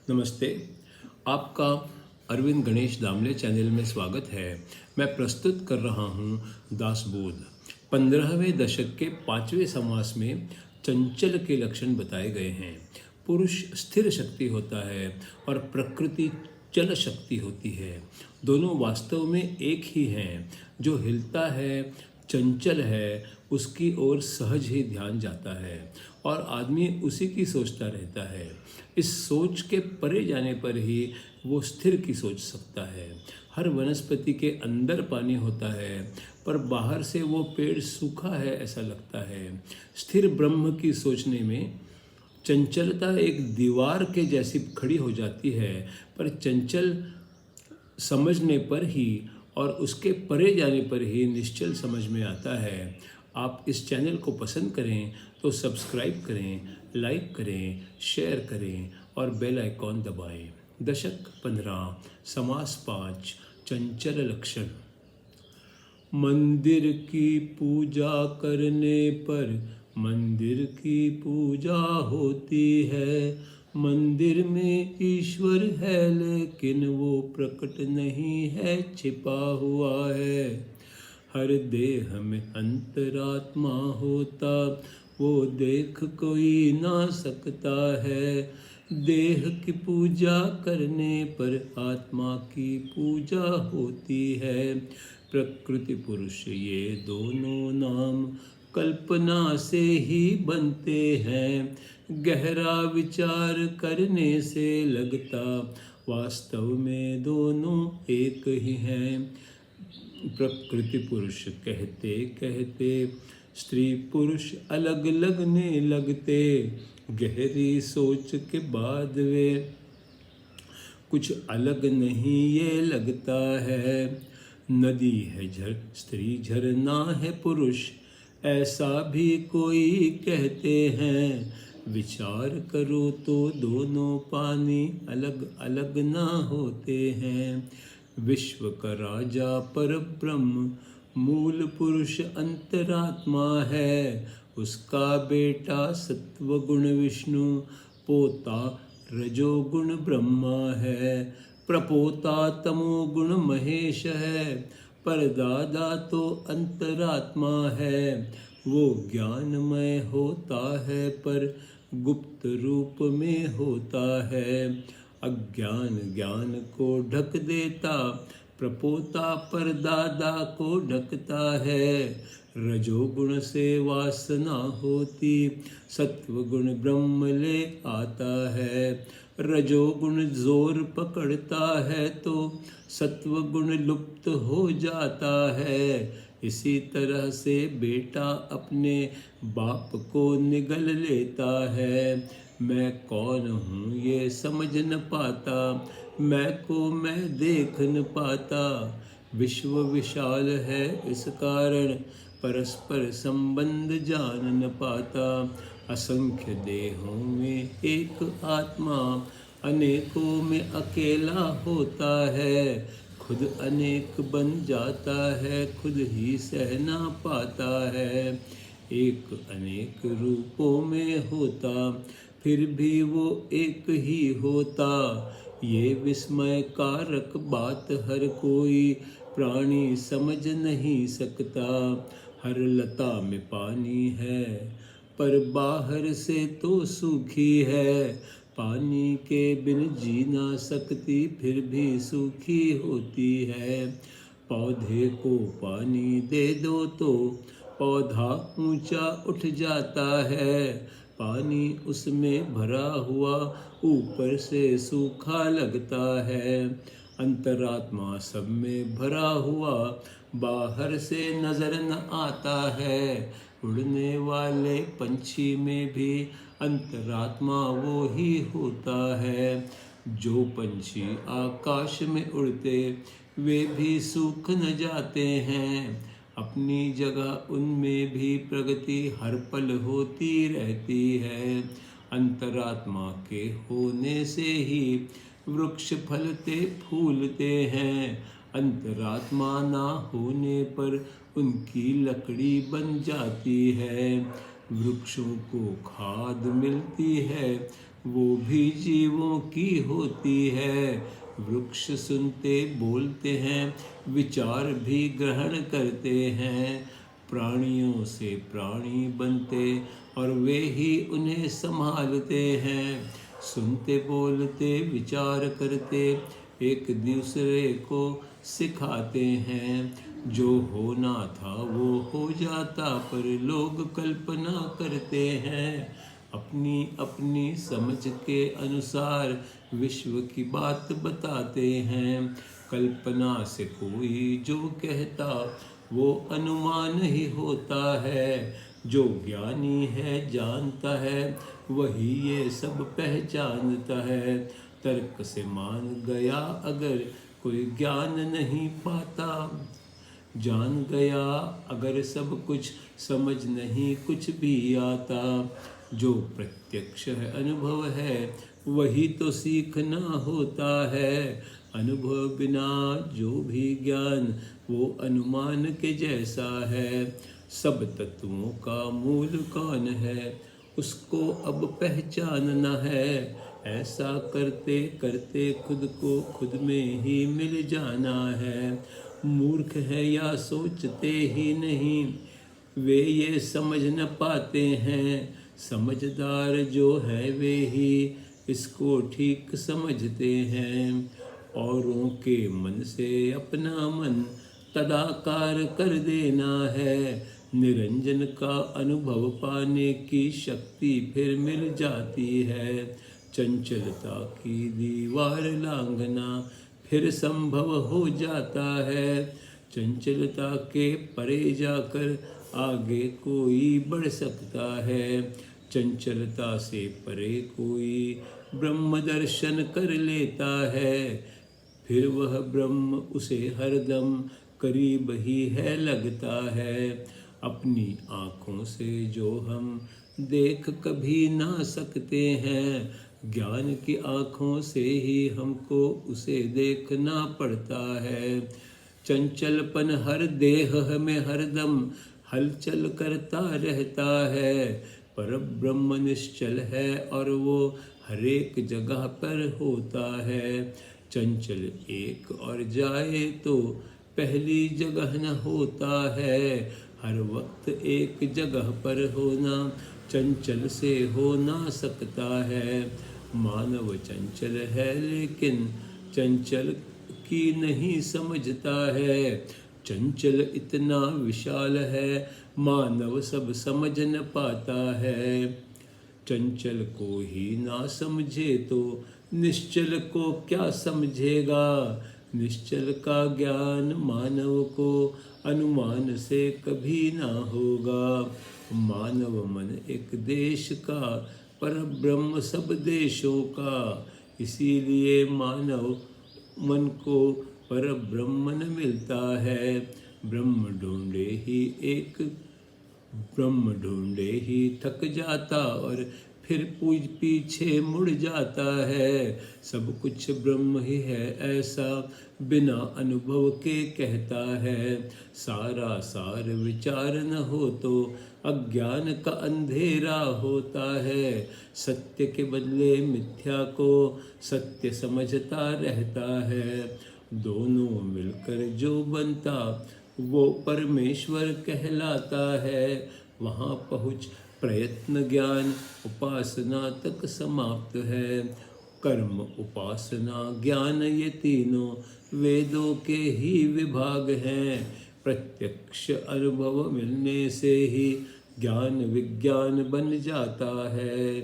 नमस्ते। आपका अरविंद गणेश दामले चैनल में स्वागत है। मैं प्रस्तुत कर रहा हूँ दासबोध। 15वें दशक के 5वें समास में चंचल के लक्षण बताए गए हैं। पुरुष स्थिर शक्ति होता है और प्रकृति चल शक्ति होती है। दोनों वास्तव में एक ही हैं। जो हिलता है, चंचल है, उसकी ओर सहज ही ध्यान जाता है और आदमी उसी की सोचता रहता है। इस सोच के परे जाने पर ही वो स्थिर की सोच सकता है। हर वनस्पति के अंदर पानी होता है, पर बाहर से वो पेड़ सूखा है ऐसा लगता है। स्थिर ब्रह्म की सोचने में चंचलता एक दीवार के जैसी खड़ी हो जाती है, पर चंचल समझने पर ही और उसके परे जाने पर ही निश्चल समझ में आता है। आप इस चैनल को पसंद करें तो सब्सक्राइब करें, लाइक करें, शेयर करें और बेल आइकॉन दबाएं। दशक 15, समास 5, चंचल लक्षण। मंदिर की पूजा करने पर मंदिर की पूजा होती है। मंदिर में ईश्वर है लेकिन वो प्रकट नहीं है, छिपा हुआ है। हर देह में अंतरात्मा होता, वो देख कोई ना सकता है। देह की पूजा करने पर आत्मा की पूजा होती है। प्रकृति पुरुष ये दोनों नाम कल्पना से ही बनते हैं। गहरा विचार करने से लगता वास्तव में दोनों एक ही हैं। प्रकृति पुरुष कहते कहते स्त्री पुरुष अलग लगने लगते। गहरी सोच के बाद वे कुछ अलग नहीं ये लगता है। नदी है स्त्री, झरना है पुरुष, ऐसा भी कोई कहते हैं। विचार करो तो दोनों पानी अलग अलग ना होते हैं। विश्व का राजा पर ब्रह्म मूल पुरुष अंतरात्मा है। उसका बेटा सत्वगुण विष्णु, पोता रजोगुण ब्रह्मा है। प्रपोता तमोगुण महेश है, पर दादा तो अंतरात्मा है। वो ज्ञानमय होता है पर गुप्त रूप में होता है। अज्ञान ज्ञान को ढक देता, प्रपोता पर दादा को ढकता है। रजोगुण से वासना होती, सत्वगुण ब्रह्म ले आता है। रजोगुण जोर पकड़ता है तो सत्वगुण लुप्त हो जाता है। इसी तरह से बेटा अपने बाप को निगल लेता है। मैं कौन हूँ ये समझ न पाता, मैं को मैं देख न पाता। विश्व विशाल है इस कारण परस्पर संबंध जान न पाता। असंख्य देहों में एक आत्मा, अनेकों में अकेला होता है। खुद अनेक बन जाता है, खुद ही सह ना पाता है। एक अनेक रूपों में होता, फिर भी वो एक ही होता। ये विस्मय कारक बात हर कोई प्राणी समझ नहीं सकता। हर लता में पानी है, पर बाहर से तो सूखी है। पानी के बिन जी ना सकती, फिर भी सूखी होती है। पौधे को पानी दे दो तो पौधा ऊंचा उठ जाता है। पानी उसमें भरा हुआ ऊपर से सूखा लगता है। अंतरात्मा सब में भरा हुआ बाहर से नजर न आता है। उड़ने वाले पंछी में भी अंतरात्मा वो ही होता है। जो पंछी आकाश में उड़ते वे भी सूख न जाते हैं। अपनी जगह उनमें भी प्रगति हर पल होती रहती है। अंतरात्मा के होने से ही वृक्ष फलते फूलते हैं। अंतरात्मा ना होने पर उनकी लकड़ी बन जाती है। वृक्षों को खाद मिलती है, वो भी जीवों की होती है। वृक्ष सुनते बोलते हैं, विचार भी ग्रहण करते हैं। प्राणियों से प्राणी बनते और वे ही उन्हें संभालते हैं। सुनते बोलते विचार करते एक दूसरे को सिखाते हैं। जो होना था वो हो जाता, पर लोग कल्पना करते हैं। अपनी अपनी समझ के अनुसार विश्व की बात बताते हैं। कल्पना से कोई जो कहता वो अनुमान ही होता है। जो ज्ञानी है जानता है, वही ये सब पहचानता है। तर्क से मान गया अगर कोई ज्ञान नहीं पाता, जान गया अगर सब कुछ समझ नहीं कुछ भी आता। जो प्रत्यक्ष है अनुभव है, वही तो सीखना होता है। अनुभव बिना जो भी ज्ञान वो अनुमान के जैसा है। सब तत्वों का मूल कौन है, उसको अब पहचानना है। ऐसा करते करते खुद को खुद में ही मिल जाना है। मूर्ख है या सोचते ही नहीं, वे ये समझ न पाते हैं। समझदार जो है वे ही इसको ठीक समझते हैं। औरों के मन से अपना मन तदाकार कर देना है। निरंजन का अनुभव पाने की शक्ति फिर मिल जाती है। चंचलता की दीवार लांघना फिर संभव हो जाता है। चंचलता के परे जाकर आगे कोई बढ़ सकता है। चंचलता से परे कोई ब्रह्म दर्शन कर लेता है। फिर वह ब्रह्म उसे हरदम करीब ही है लगता है। अपनी आँखों से जो हम देख कभी ना सकते हैं, ज्ञान की आँखों से ही हमको उसे देखना पड़ता है। चंचलपन हर देह में हरदम हलचल करता रहता है, पर ब्रह्म निश्चल है और वो हर एक जगह पर होता है। चंचल एक और जाए तो पहली जगह न होता है। हर वक्त एक जगह पर होना चंचल से हो ना सकता है। मानव चंचल है लेकिन चंचल की नहीं समझता है। चंचल इतना विशाल है, मानव सब समझ न पाता है। चंचल को ही ना समझे तो निश्चल को क्या समझेगा। निश्चल का ज्ञान मानव को अनुमान से कभी ना होगा। मानव मन एक देश का, पर ब्रह्म सब देशों का। इसीलिए मानव मन को पर ब्रह्म न मिलता है। ब्रह्म ढूंढे ही थक जाता और फिर पीछे मुड़ जाता है। सब कुछ ब्रह्म ही है ऐसा बिना अनुभव के कहता है। सारा सार विचार न हो तो अज्ञान का अंधेरा होता है। सत्य के बदले मिथ्या को सत्य समझता रहता है। दोनों मिलकर जो बनता वो परमेश्वर कहलाता है। वहाँ पहुँच प्रयत्न ज्ञान उपासना तक समाप्त है। कर्म उपासना ज्ञान ये तीनों वेदों के ही विभाग हैं। प्रत्यक्ष अनुभव मिलने से ही ज्ञान विज्ञान बन जाता है।